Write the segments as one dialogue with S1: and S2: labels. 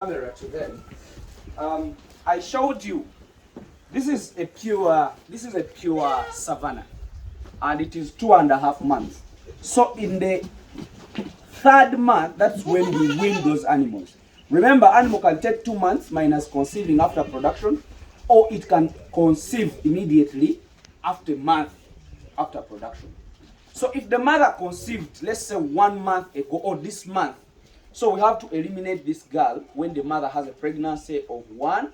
S1: camera to them. I showed you this is a pure savannah, and it is 2.5 months. So in the third month, that's when we wean those animals. Remember, animal can take 2 months minus conceiving after production, or it can conceive immediately after a month after production. So if the mother conceived, let's say 1 month ago or this month, so we have to eliminate this girl when the mother has a pregnancy of 1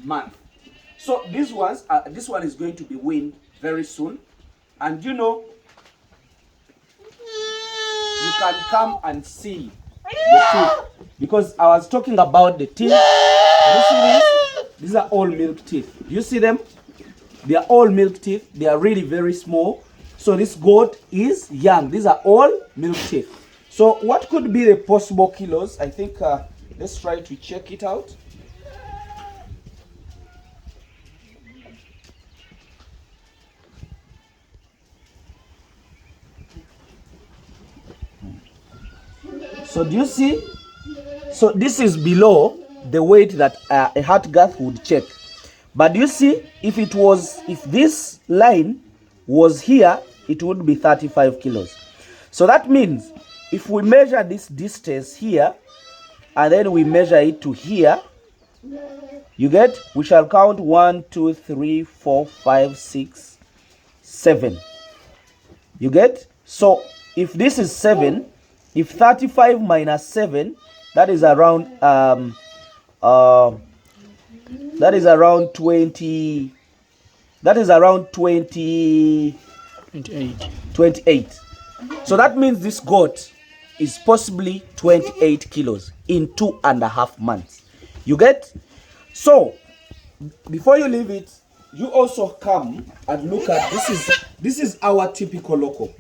S1: month. So these ones, this one is going to be weaned very soon, and you know, you can come and see the teeth, because I was talking about the teeth. You see this? These are all milk teeth. You see them? They are all milk teeth. They are really very small. So this goat is young. These are all milk teeth. So what could be the possible kilos? I think let's try to check it out. So do you see? So this is below the weight that a heart girth would check. But you see, if this line was here, it would be 35 kilos. So that means if we measure this distance here, and then we measure it to here, you get, we shall count 1, 2, 3, 4, 5, 6, 7. You get? So if this is 7, if 35 minus 7, that is around 28. 28. So that means this goat is possibly 28 kilos in 2.5 months. You get? So before you leave it, you also come and look at this is our typical local.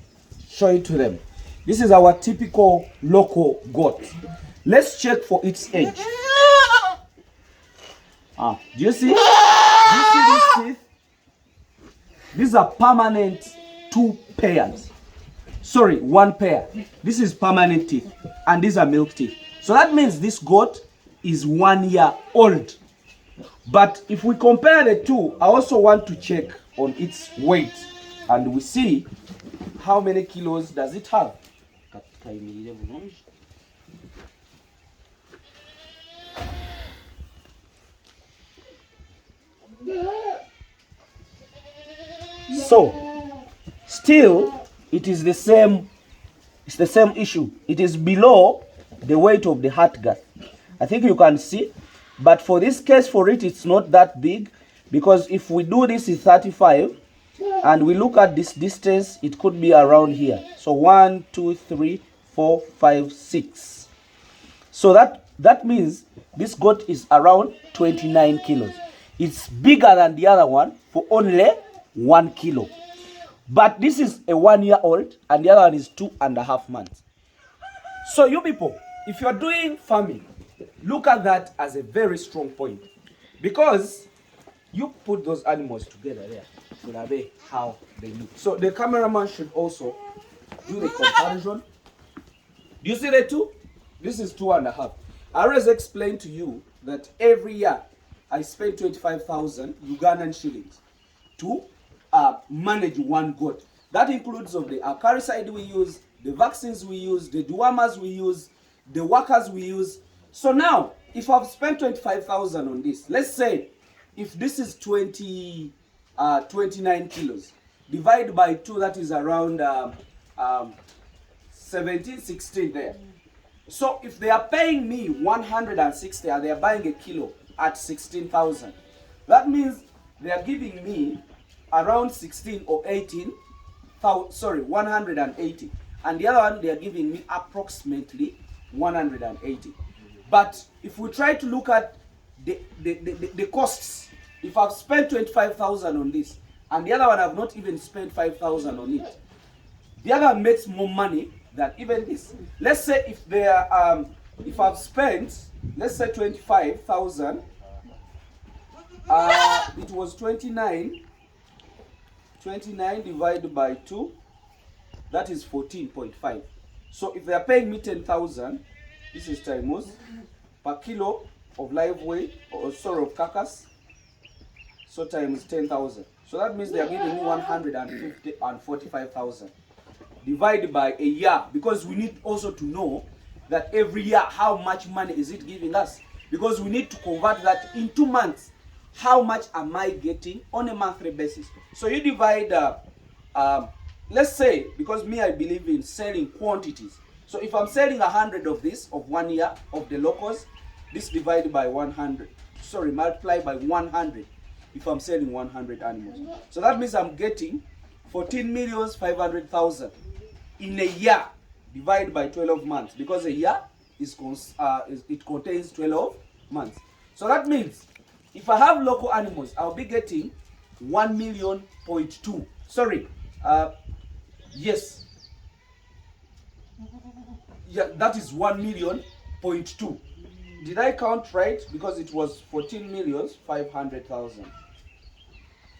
S1: Show it to them. This is our typical local goat. Let's check for its age. Do you see? Do you see these teeth? These are permanent 2 pairs. Sorry, 1 pair. This is permanent teeth, and these are milk teeth. So that means this goat is 1 year old. But if we compare the two, I also want to check on its weight, and we see how many kilos does it have. So still it is the same, it's the same issue. It is below the weight of the heart girth. I think you can see, but for this case, for it, it's not that big, because if we do this is 35 and we look at this distance, it could be around here. So 1, 2, 3, 4, 5, 6. So that means this goat is around 29 kilos. It's bigger than the other one for only 1 kilo. But this is a 1 year old, and the other one is 2.5 months. So you people, if you're doing farming, look at that as a very strong point, because you put those animals together there, should be how they look. So the cameraman should also do the comparison. Do you see the two? This is 2.5. I always explained to you that every year I spend 25,000 Ugandan shillings to manage 1 goat. That includes of the acaricide we use, the vaccines we use, the dewormers we use, the workers we use. So now, if I've spent 25,000 on this, let's say if this is 29 kilos, divide by 2, that is around 17, 16 there. So if they are paying me 160 and they are buying a kilo at 16,000, that means they are giving me around 16 or 18, 180. And the other one, they are giving me approximately 180. But if we try to look at the costs, if I've spent 25,000 on this, and the other one I've not even spent 5,000 on it, the other one makes more money than even this. Let's say if they are, if I've spent, let's say 25,000, it was 29 divided by 2, that is 14.5. So if they are paying me 10,000, this is times per kilo, of live weight, or sorry, of carcass, so times 10,000. So that means they are giving me 145,000. Divided by a year, because we need also to know that every year how much money is it giving us, because we need to convert that in 2 months. How much am I getting on a monthly basis? So you divide, let's say, because me, I believe in selling quantities. So if I'm selling 100 of this of 1 year of the locals, this divided by 100, sorry, multiply by 100 if I'm selling 100 animals. So that means I'm getting 14,500,000 in a year, divided by 12 months, because a year it contains 12 months. So that means if I have local animals, I'll be getting 1,000,000.2. Sorry, yes, yeah, that is 1,000,000.2. Did I count right? Because it was 14,500,000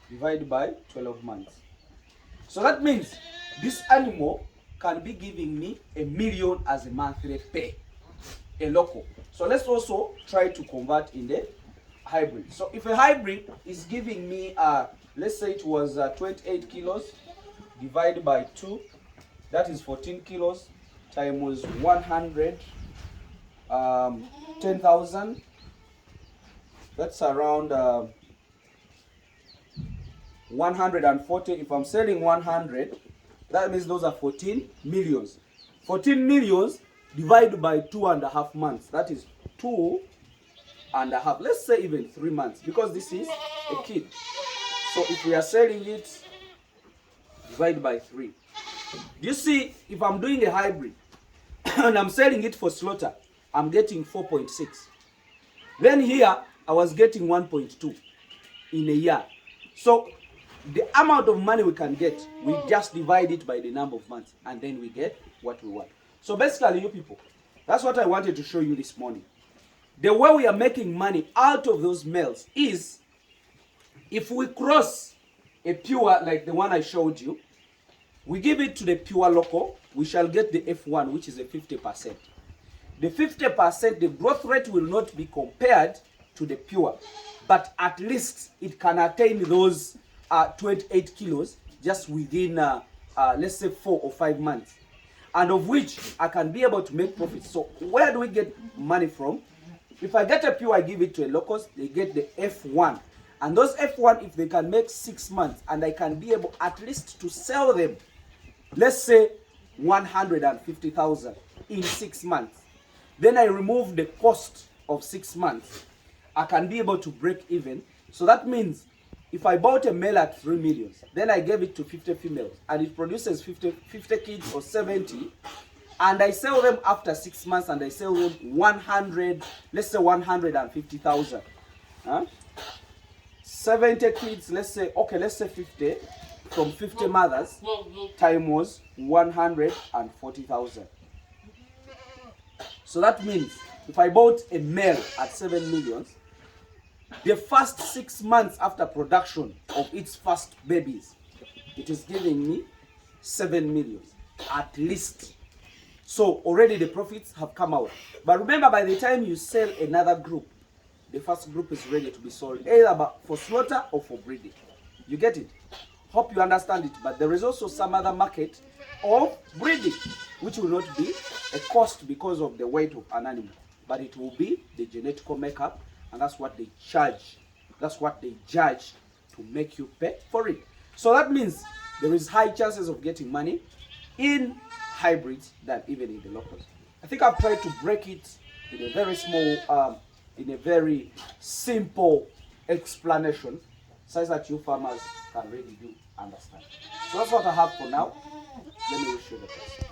S1: divided by 12 months. So that means this animal can be giving me 1,000,000 as a monthly pay, a local. So let's also try to convert in the hybrid. So if a hybrid is giving me, let's say it was 28 kilos divided by 2, that is 14 kilos times 100, 10,000. That's around 140. If I'm selling 100, that means those are 14 millions. 14 millions divided by 2.5 months. That is 2.5. Let's say even 3 months, because this is a kid. So if we are selling it, divided by 3. Do you see, if I'm doing a hybrid and I'm selling it for slaughter, I'm getting 4.6. Then here, I was getting 1.2 in a year. So the amount of money we can get, we just divide it by the number of months, and then we get what we want. So basically, you people, that's what I wanted to show you this morning. The way we are making money out of those males is, if we cross a pure, like the one I showed you, we give it to the pure local, we shall get the F1, which is a 50%. The 50%, the growth rate will not be compared to the pure, but at least it can attain those 28 kilos just within, let's say, 4 or 5 months, and of which I can be able to make profit. So where do we get money from? If I get a pure, I give it to a locust, they get the F1. And those F1, if they can make 6 months, and I can be able at least to sell them, let's say 150,000 in 6 months, then I remove the cost of 6 months, I can be able to break even. So that means if I bought a male at 3 million, then I gave it to 50 females, and it produces 50 kids or 70, and I sell them after 6 months, and I sell them 100, let's say 150,000. 70 kids, let's say, okay, let's say 50, from 50 mothers, time was 140,000. So that means if I bought a male at 7 million, the first 6 months after production of its first babies, it is giving me 7 million at least. So already the profits have come out. But remember, by the time you sell another group, the first group is ready to be sold, either for slaughter or for breeding. You get it? Hope you understand it. But there is also some other market of breeding, which will not be a cost because of the weight of an animal, but it will be the genetical makeup, and that's what they charge. That's what they judge to make you pay for it. So that means there is high chances of getting money in hybrids than even in the locals. I think I've tried to break it in a very small, in a very simple explanation, such that you farmers can really do understand. So that's what I have for now. Let me wish you the best.